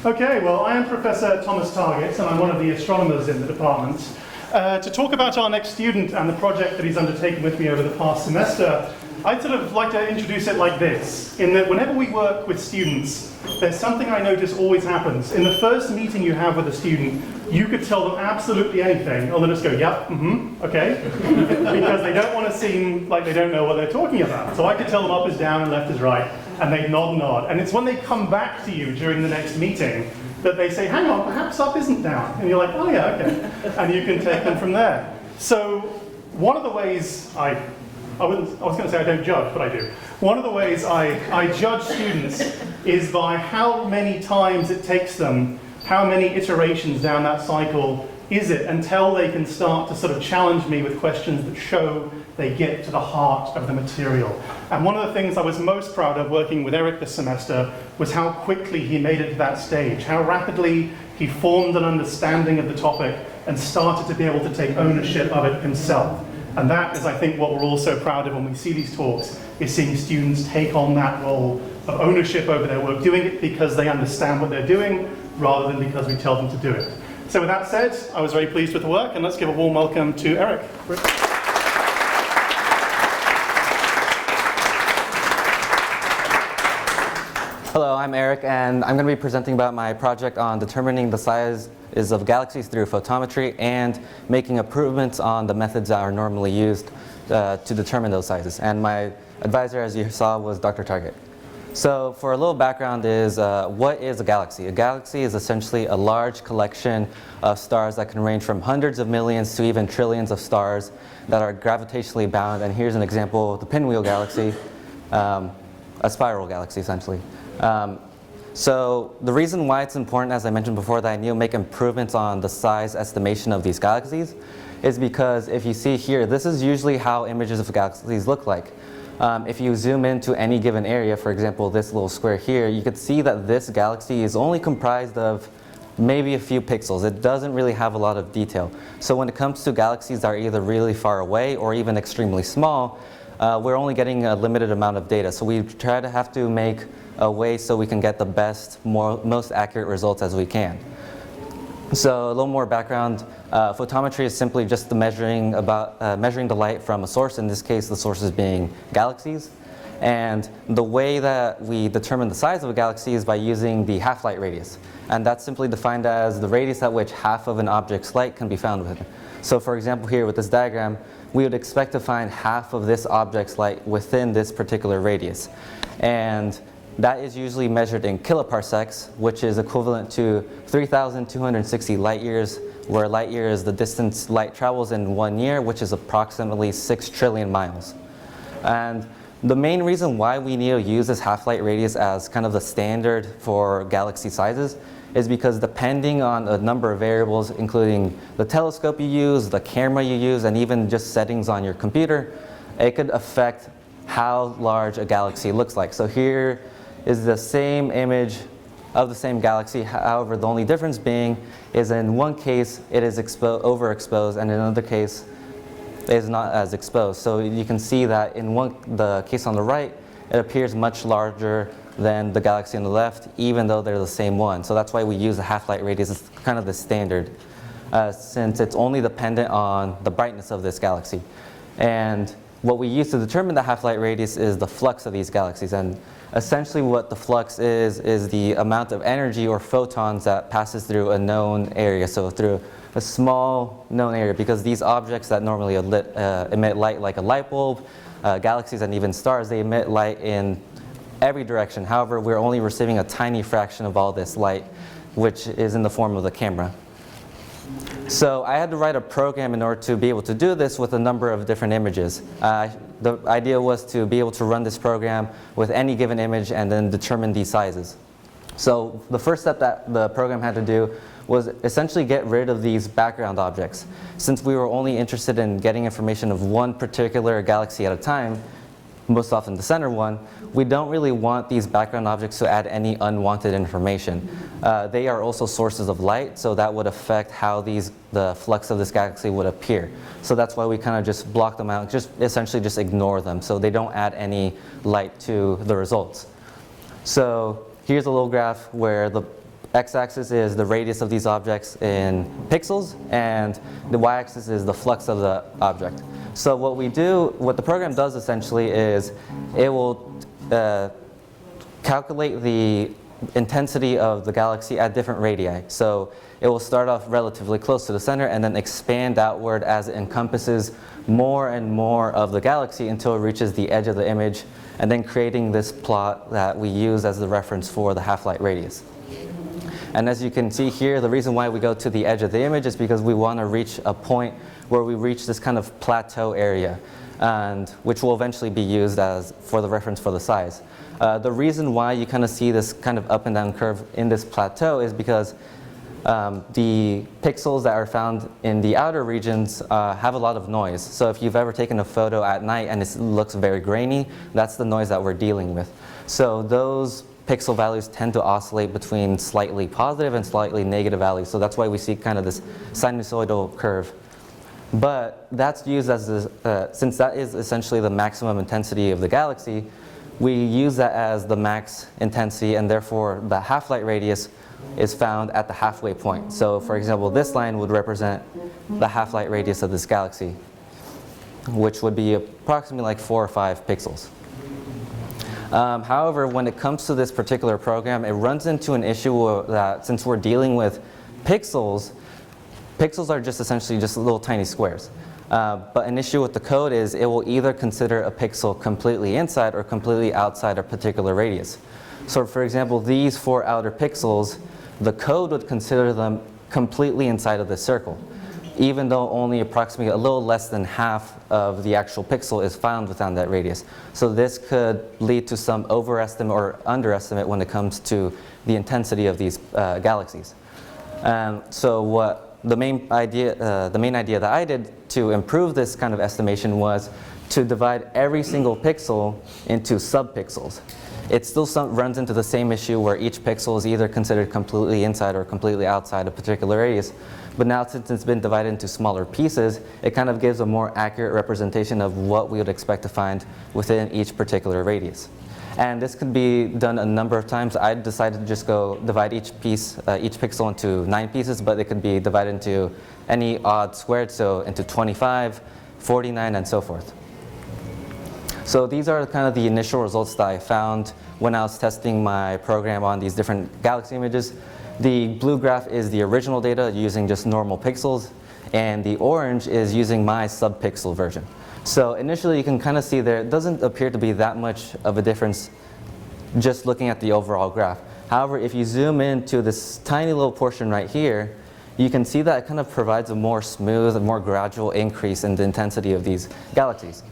Okay, well, I am Professor Thomas Target, and I'm one of the astronomers in the department. To talk about our next student and the project that he's undertaken with me over the past semester, I'd sort of like to introduce it like this, in that whenever we work with students, there's something I notice always happens. In the first meeting you have with a student, you could tell them absolutely anything, and they'll just go, yep, okay, because they don't want to seem like they don't know what they're talking about. So I could tell them up is down and left is right, and they nod. And it's when they come back to you during the next meeting that they say, hang on, perhaps up isn't down. And you're like, oh yeah, okay. And you can take them from there. So one of the ways I was going to say I don't judge, but I do. One of the ways I judge students is by how many times it takes them, how many iterations down that cycle is it, until they can start to sort of challenge me with questions that show they get to the heart of the material. And one of the things I was most proud of working with Erik this semester was how quickly he made it to that stage, how rapidly he formed an understanding of the topic and started to be able to take ownership of it himself. And that is, I think, what we're all so proud of when we see these talks, is seeing students take on that role of ownership over their work, doing it because they understand what they're doing, rather than because we tell them to do it. So with that said, I was very pleased with the work, and let's give a warm welcome to Erik. Hello, I'm Erik, and I'm going to be presenting about my project on determining the sizes of galaxies through photometry and making improvements on the methods that are normally used to determine those sizes. And my advisor, as you saw, was Dr. Target. So for a little background is, what is a galaxy? A galaxy is essentially a large collection of stars that can range from hundreds of millions to even trillions of stars that are gravitationally bound. And here's an example of the pinwheel galaxy, a spiral galaxy essentially. So the reason why it's important, as I mentioned before, that I need to make improvements on the size estimation of these galaxies is because if you see here, this is usually how images of galaxies look like. If you zoom into any given area, for example, this little square here, you could see that this galaxy is only comprised of maybe a few pixels. It doesn't really have a lot of detail. So when it comes to galaxies that are either really far away or even extremely small, we're only getting a limited amount of data. So we try to have to make a way so we can get the best, most accurate results as we can. So a little more background, photometry is simply just the measuring the light from a source, in this case the sources being galaxies. And the way that we determine the size of a galaxy is by using the half-light radius. And that's simply defined as the radius at which half of an object's light can be found within. So for example here with this diagram, we would expect to find half of this object's light within this particular radius. And that is usually measured in kiloparsecs, which is equivalent to 3,260 light years, where light year is the distance light travels in 1 year, which is approximately 6 trillion miles. And the main reason why we need to use this half-light radius as kind of the standard for galaxy sizes is because depending on a number of variables, including the telescope you use, the camera you use, and even just settings on your computer, it could affect how large a galaxy looks like. So here is the same image of the same galaxy. However, the only difference being is in one case it is overexposed, and in another case it is not as exposed. So you can see that in the case on the right, it appears much larger than the galaxy on the left, even though they're the same one. So that's why we use the half-light radius as kind of the standard, since it's only dependent on the brightness of this galaxy. And what we use to determine the half-light radius is the flux of these galaxies. And essentially what the flux is the amount of energy or photons that passes through a known area, so through a small known area, because these objects that normally emit light like a light bulb, galaxies and even stars, they emit light in every direction. However, we're only receiving a tiny fraction of all this light, which is in the form of the camera. So I had to write a program in order to be able to do this with a number of different images. The idea was to be able to run this program with any given image and then determine these sizes. So the first step that the program had to do was essentially get rid of these background objects. Since we were only interested in getting information of one particular galaxy at a time, most often the center one, we don't really want these background objects to add any unwanted information. They are also sources of light, so that would affect how the flux of this galaxy would appear. So that's why we kind of just block them out, essentially just ignore them, so they don't add any light to the results. So here's a little graph where the x-axis is the radius of these objects in pixels, and the y-axis is the flux of the object. So what the program does essentially is it will calculate the intensity of the galaxy at different radii. So it will start off relatively close to the center and then expand outward as it encompasses more and more of the galaxy until it reaches the edge of the image, and then creating this plot that we use as the reference for the half-light radius. And as you can see here, the reason why we go to the edge of the image is because we want to reach a point where we reach this kind of plateau area, and which will eventually be used as for the reference for the size. The reason why you kind of see this kind of up and down curve in this plateau is because the pixels that are found in the outer regions have a lot of noise. So if you've ever taken a photo at night and it looks very grainy, that's the noise that we're dealing with. So those pixel values tend to oscillate between slightly positive and slightly negative values. So that's why we see kind of this sinusoidal curve. But that's used as since that is essentially the maximum intensity of the galaxy, we use that as the max intensity, and therefore the half-light radius is found at the halfway point. So for example, this line would represent the half-light radius of this galaxy, which would be approximately like 4 or 5 pixels. However, when it comes to this particular program, it runs into an issue that since we're dealing with pixels, pixels are just essentially just little tiny squares. But an issue with the code is it will either consider a pixel completely inside or completely outside a particular radius. So for example, these 4 outer pixels, the code would consider them completely inside of this circle, even though only approximately a little less than half of the actual pixel is found within that radius. So this could lead to some overestimate or underestimate when it comes to the intensity of these galaxies. So what the main idea that I did to improve this kind of estimation was to divide every single pixel into subpixels. It still runs into the same issue where each pixel is either considered completely inside or completely outside a particular radius. But now since it's been divided into smaller pieces, it kind of gives a more accurate representation of what we would expect to find within each particular radius. And this could be done a number of times. I decided to just go divide each pixel into 9 pieces, but it could be divided into any odd squared, so into 25, 49, and so forth. So these are kind of the initial results that I found when I was testing my program on these different galaxy images. The blue graph is the original data using just normal pixels, and the orange is using my subpixel version. So initially you can kind of see there doesn't appear to be that much of a difference just looking at the overall graph. However, if you zoom into this tiny little portion right here, you can see that it kind of provides a more smooth and more gradual increase in the intensity of these galaxies.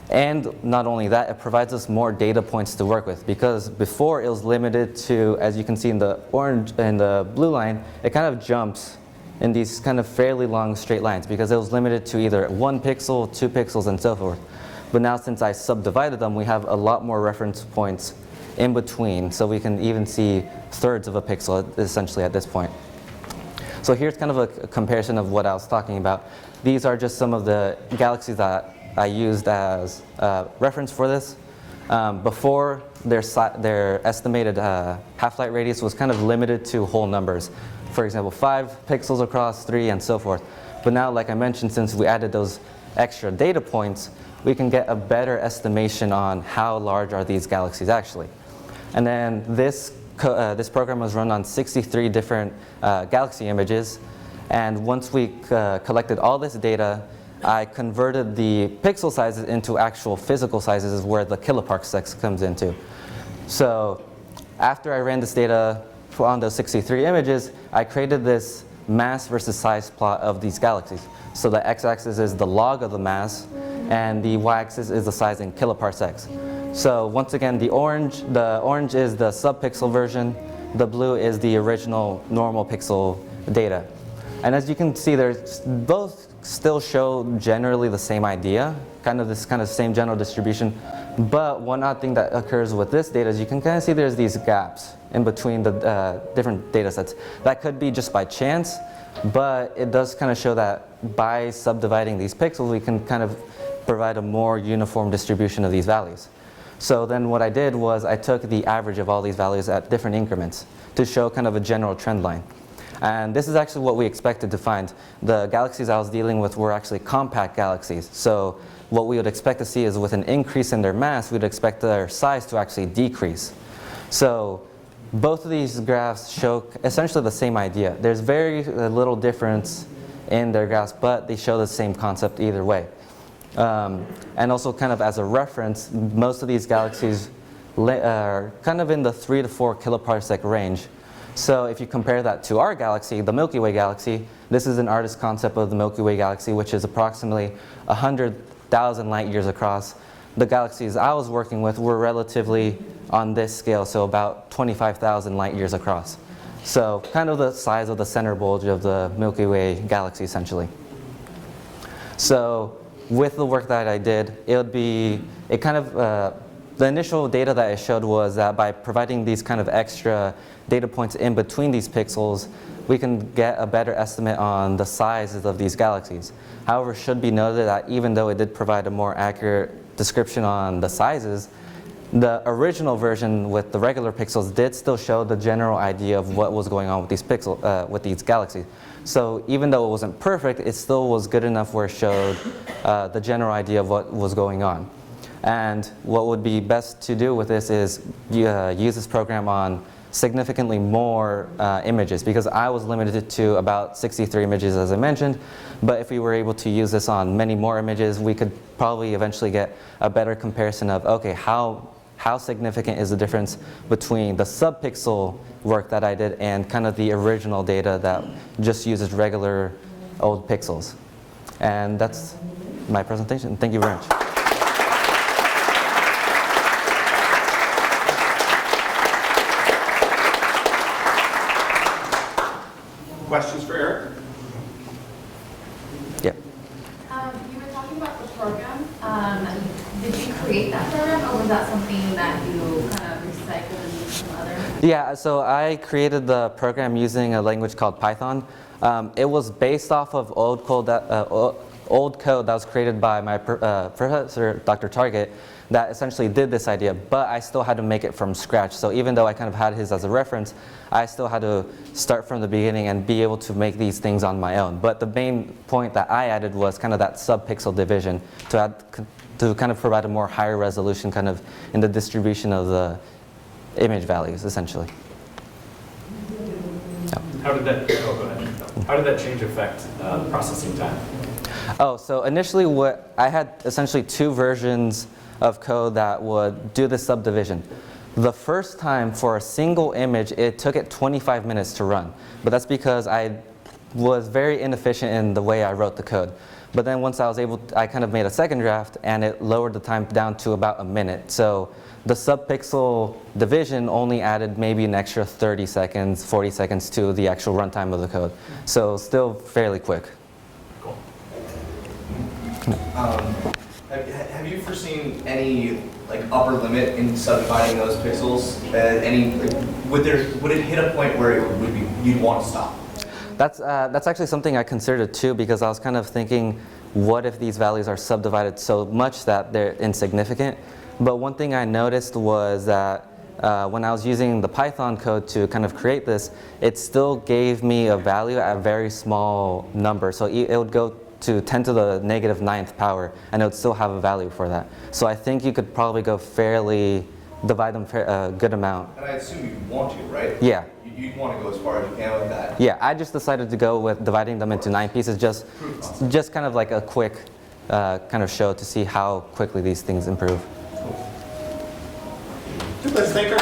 And not only that, it provides us more data points to work with, because before it was limited to, as you can see in the orange and the blue line, it kind of jumps in these kind of fairly long straight lines because it was limited to either 1 pixel, 2 pixels, and so forth. But now since I subdivided them, we have a lot more reference points in between, so we can even see thirds of a pixel essentially at this point. So here's kind of a comparison of what I was talking about. These are just some of the galaxies that I used as reference for this. Before, their estimated half-light radius was kind of limited to whole numbers. For example, 5 pixels across, 3, and so forth. But now, like I mentioned, since we added those extra data points, we can get a better estimation on how large are these galaxies actually. And then this program was run on 63 different galaxy images. And once we collected all this data, I converted the pixel sizes into actual physical sizes, where the kiloparsecs comes into. So after I ran this data on those 63 images, I created this mass versus size plot of these galaxies. So the x-axis is the log of the mass, and the y-axis is the size in kiloparsecs. So once again, the orange is the subpixel version, the blue is the original normal pixel data. And as you can see, both still show generally the same idea, this same general distribution. But one odd thing that occurs with this data is you can kind of see there's these gaps in between the different data sets. That could be just by chance, but it does kind of show that by subdividing these pixels, we can kind of provide a more uniform distribution of these values. So then what I did was I took the average of all these values at different increments. to show kind of a general trend line. And this is actually what we expected to find. The galaxies I was dealing with were actually compact galaxies. So what we would expect to see is with an increase in their mass, we'd expect their size to actually decrease. So both of these graphs show essentially the same idea. There's very little difference in their graphs, but they show the same concept either way. And also kind of as a reference, most of these galaxies are kind of in the 3 to 4 kiloparsec range. So if you compare that to our galaxy, the Milky Way galaxy, this is an artist's concept of the Milky Way galaxy, which is approximately 100,000 light years across. The galaxies I was working with were relatively on this scale, so about 25,000 light years across. So kind of the size of the center bulge of the Milky Way galaxy, essentially. So with the work that I did, the initial data that I showed was that by providing these kind of extra data points in between these pixels, we can get a better estimate on the sizes of these galaxies. However, it should be noted that even though it did provide a more accurate description on the sizes, the original version with the regular pixels did still show the general idea of what was going on with these galaxies. So even though it wasn't perfect, it still was good enough where it showed the general idea of what was going on. And what would be best to do with this is use this program on significantly more images, because I was limited to about 63 images, as I mentioned. But if we were able to use this on many more images, we could probably eventually get a better comparison of, okay, how significant is the difference between the subpixel work that I did and kind of the original data that just uses regular old pixels. And that's my presentation. Thank you very much. Questions for Erik? Yeah. You were talking about the program. Did you create that program, or was that something that you kind of recycled and used from other? Yeah, so I created the program using a language called Python. It was based off of old code that was created by my professor, Dr. Target, that essentially did this idea, but I still had to make it from scratch. So even though I kind of had his as a reference, I still had to start from the beginning and be able to make these things on my own. But the main point that I added was kind of that subpixel division to kind of provide a more higher resolution kind of in the distribution of the image values, essentially. How did that change affect processing time? Oh, so initially I had essentially two versions of code that would do this subdivision. The first time for a single image, it took it 25 minutes to run. But that's because I was very inefficient in the way I wrote the code. But then once I was able, I kind of made a second draft and it lowered the time down to about a minute. So the subpixel division only added maybe an extra 30 seconds, 40 seconds to the actual runtime of the code. So still fairly quick. Cool. Have you foreseen any upper limit in subdividing those pixels? Would it hit a point where you'd want to stop? That's actually something I considered too, because I was kind of thinking, what if these values are subdivided so much that they're insignificant? But one thing I noticed was that when I was using the Python code to kind of create this, it still gave me a value at a very small number. So it would go to 10 to the negative 9th power, and it would still have a value for that. So I think you could probably divide them a good amount. And I assume you'd want to, right? Yeah. You'd want to go as far as you can with that. Yeah, I just decided to go with dividing them into 9 pieces, just kind of like a quick kind of show to see how quickly these things improve. Let's thank our